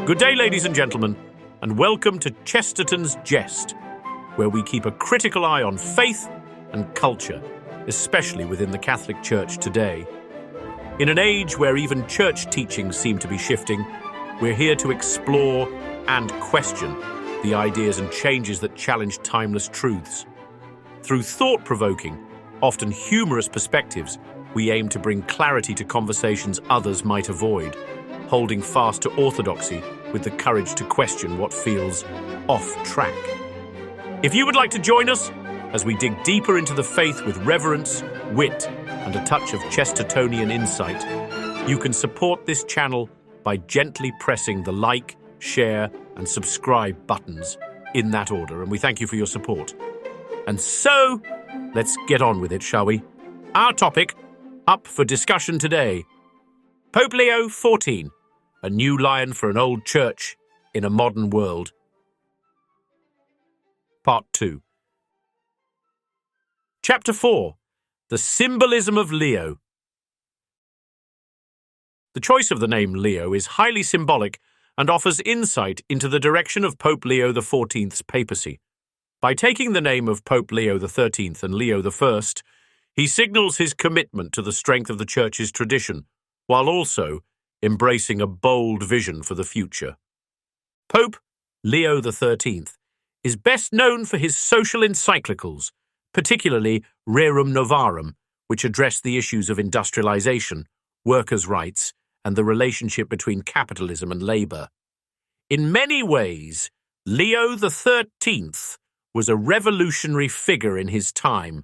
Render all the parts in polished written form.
Good day, ladies and gentlemen, and welcome to Chesterton's Jest, where we keep a critical eye on faith and culture, especially within the Catholic Church today. In an age where even church teachings seem to be shifting, we're here to explore and question the ideas and changes that challenge timeless truths. Through thought-provoking, often humorous perspectives, we aim to bring clarity to conversations others might avoid, holding fast to orthodoxy with the courage to question what feels off track. If you would like to join us as we dig deeper into the faith with reverence, wit, and a touch of Chestertonian insight, you can support this channel by gently pressing the like, share, and subscribe buttons in that order, and we thank you for your support. And so, let's get on with it, shall we? Our topic, up for discussion today, Pope Leo XIV, a new lion for an old church in a modern world. Part 2. Chapter 4. The Symbolism of Leo. The choice of the name Leo is highly symbolic and offers insight into the direction of Pope Leo XIV's papacy. By taking the name of Pope Leo XIII and Leo I, he signals his commitment to the strength of the Church's tradition, while also embracing a bold vision for the future. Pope Leo XIII is best known for his social encyclicals, particularly Rerum Novarum, which address the issues of industrialization, workers' rights, and the relationship between capitalism and labor. In many ways, Leo XIII was a revolutionary figure in his time,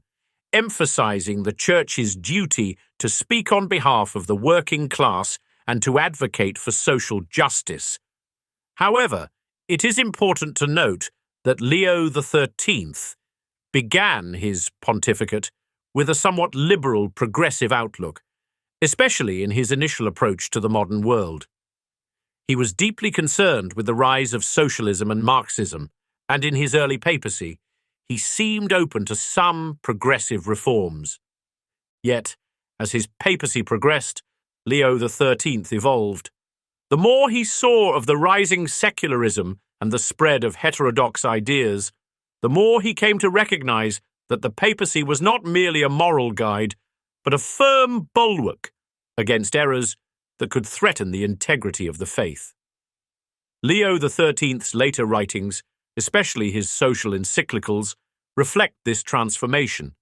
emphasizing the Church's duty to speak on behalf of the working class and to advocate for social justice. However, it is important to note that Leo XIII began his pontificate with a somewhat liberal, progressive outlook, especially in his initial approach to the modern world. He was deeply concerned with the rise of socialism and Marxism, and in his early papacy, he seemed open to some progressive reforms. Yet, as his papacy progressed, Leo XIII evolved. The more he saw of the rising secularism and the spread of heterodox ideas, the more he came to recognize that the papacy was not merely a moral guide, but a firm bulwark against errors that could threaten the integrity of the faith. Leo XIII's later writings, especially his social encyclicals, reflect this transformation.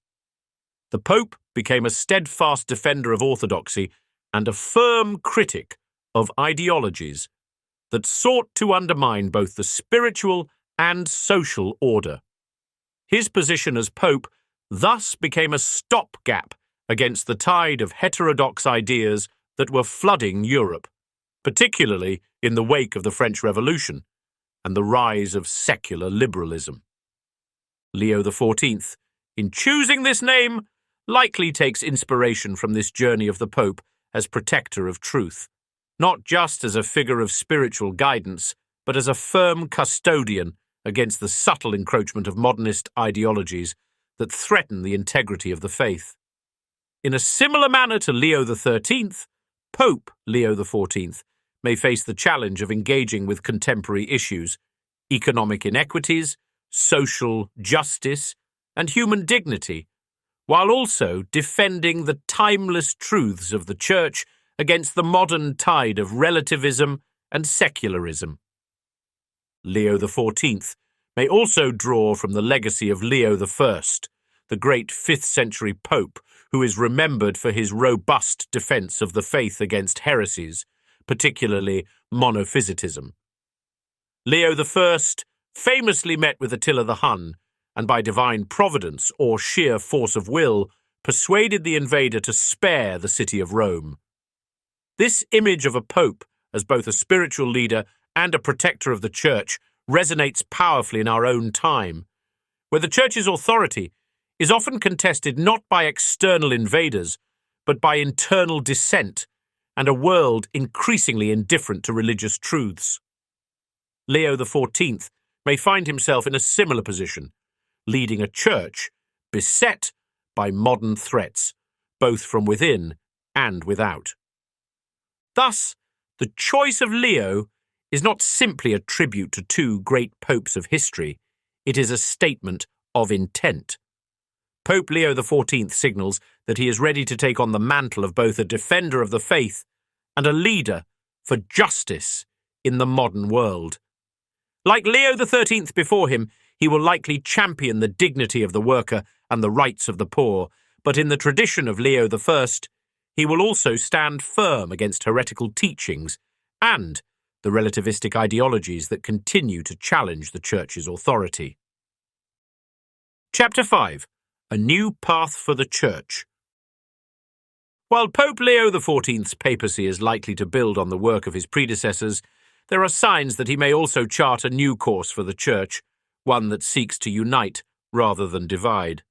The Pope became a steadfast defender of orthodoxy and a firm critic of ideologies that sought to undermine both the spiritual and social order. His position as Pope thus became a stopgap against the tide of heterodox ideas that were flooding Europe, particularly in the wake of the French Revolution and the rise of secular liberalism. Leo XIV, in choosing this name, likely takes inspiration from this journey of the Pope as protector of truth, not just as a figure of spiritual guidance, but as a firm custodian against the subtle encroachment of modernist ideologies that threaten the integrity of the faith. In a similar manner to Leo XIII, Pope Leo XIV may face the challenge of engaging with contemporary issues, economic inequities, social justice, and human dignity, while also defending the timeless truths of the Church against the modern tide of relativism and secularism. Leo XIV may also draw from the legacy of Leo I, the great 5th century Pope, who is remembered for his robust defense of the faith against heresies, particularly monophysitism. Leo I famously met with Attila the Hun, and by divine providence or sheer force of will, persuaded the invader to spare the city of Rome. This image of a pope as both a spiritual leader and a protector of the Church resonates powerfully in our own time, where the Church's authority is often contested not by external invaders, but by internal dissent and a world increasingly indifferent to religious truths. Leo XIV may find himself in a similar position, leading a church beset by modern threats, both from within and without. Thus, the choice of Leo is not simply a tribute to two great popes of history, it is a statement of intent. Pope Leo XIV signals that he is ready to take on the mantle of both a defender of the faith and a leader for justice in the modern world. Like Leo XIII before him, he will likely champion the dignity of the worker and the rights of the poor, but in the tradition of Leo I, he will also stand firm against heretical teachings and the relativistic ideologies that continue to challenge the Church's authority. Chapter 5. A New Path for the Church. While Pope Leo XIV's papacy is likely to build on the work of his predecessors, there are signs that he may also chart a new course for the Church, one that seeks to unite rather than divide.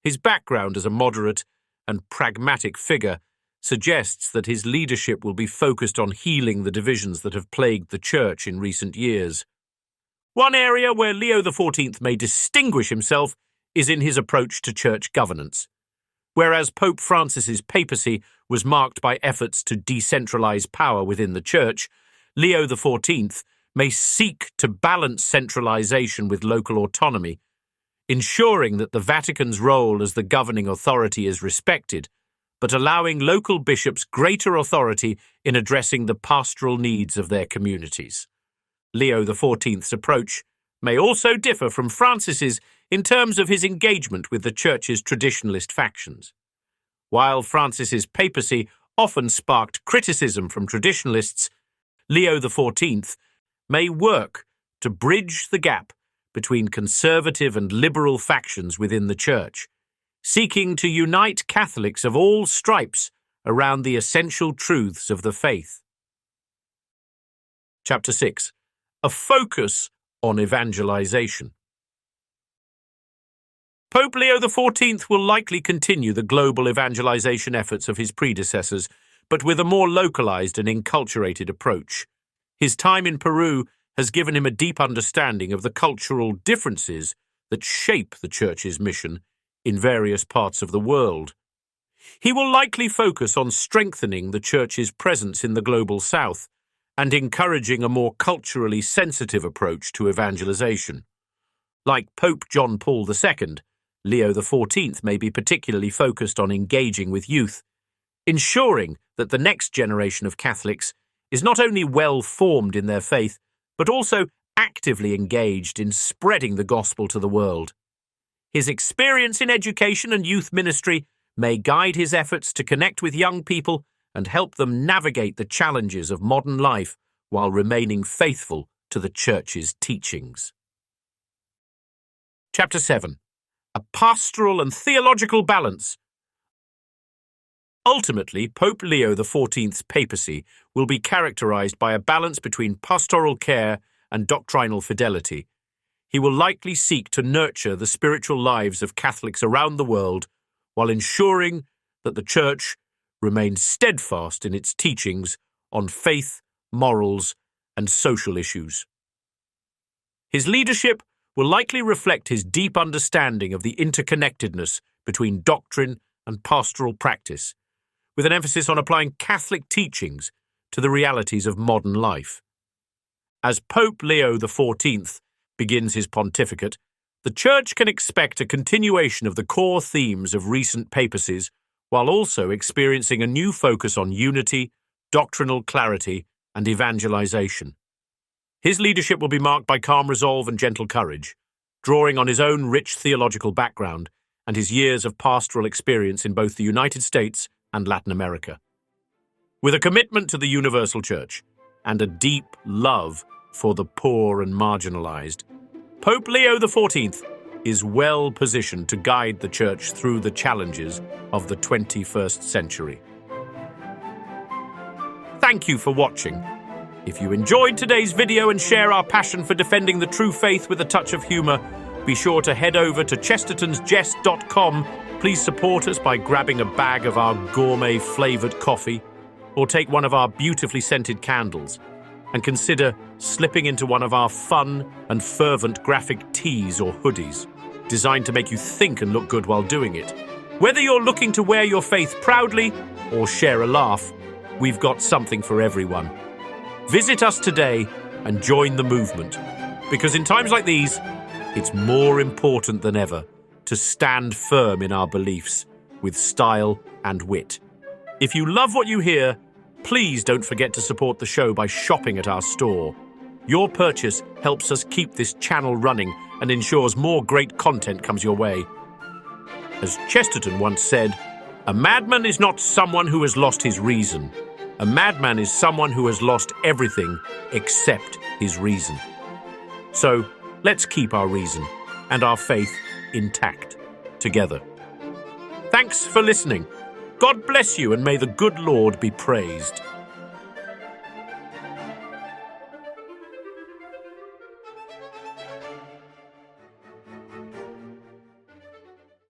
His background as a moderate and pragmatic figure suggests that his leadership will be focused on healing the divisions that have plagued the Church in recent years. One area where Leo XIV may distinguish himself is in his approach to church governance. Whereas Pope Francis's papacy was marked by efforts to decentralize power within the Church, Leo XIV may seek to balance centralization with local autonomy, ensuring that the Vatican's role as the governing authority is respected, but allowing local bishops greater authority in addressing the pastoral needs of their communities. Leo XIV's approach may also differ from Francis's in terms of his engagement with the Church's traditionalist factions. While Francis's papacy often sparked criticism from traditionalists, Leo XIV may work to bridge the gap between conservative and liberal factions within the Church, seeking to unite Catholics of all stripes around the essential truths of the faith. Chapter 6. A focus on evangelization. Pope Leo XIV will likely continue the global evangelization efforts of his predecessors, but with a more localized and enculturated approach. His time in Peru has given him a deep understanding of the cultural differences that shape the Church's mission in various parts of the world. He will likely focus on strengthening the Church's presence in the global South and encouraging a more culturally sensitive approach to evangelization. Like Pope John Paul II, Leo XIV may be particularly focused on engaging with youth, ensuring that the next generation of Catholics is not only well-formed in their faith, but also actively engaged in spreading the gospel to the world. His experience in education and youth ministry may guide his efforts to connect with young people and help them navigate the challenges of modern life while remaining faithful to the Church's teachings. Chapter 7. A Pastoral and Theological Balance. Ultimately, Pope Leo XIV's papacy will be characterized by a balance between pastoral care and doctrinal fidelity. He will likely seek to nurture the spiritual lives of Catholics around the world while ensuring that the Church remains steadfast in its teachings on faith, morals, and social issues. His leadership will likely reflect his deep understanding of the interconnectedness between doctrine and pastoral practice, with an emphasis on applying Catholic teachings to the realities of modern life. As Pope Leo XIV begins his pontificate, the Church can expect a continuation of the core themes of recent papacies, while also experiencing a new focus on unity, doctrinal clarity, and evangelization. His leadership will be marked by calm resolve and gentle courage, drawing on his own rich theological background and his years of pastoral experience in both the United States and Latin America. With a commitment to the universal Church and a deep love for the poor and marginalized, Pope Leo XIV is well positioned to guide the Church through the challenges of the 21st century. Thank you for watching. If you enjoyed today's video and share our passion for defending the true faith with a touch of humor, be sure to head over to chestertonsjest.com. Please support us by grabbing a bag of our gourmet-flavored coffee or take one of our beautifully scented candles, and consider slipping into one of our fun and fervent graphic tees or hoodies, designed to make you think and look good while doing it. Whether you're looking to wear your faith proudly or share a laugh, we've got something for everyone. Visit us today and join the movement, because in times like these, it's more important than ever to stand firm in our beliefs with style and wit. If you love what you hear, please don't forget to support the show by shopping at our store. Your purchase helps us keep this channel running and ensures more great content comes your way. As Chesterton once said, "A madman is not someone who has lost his reason. A madman is someone who has lost everything except his reason." So, let's keep our reason and our faith intact together. Thanks for listening. God bless you, and may the good Lord be praised.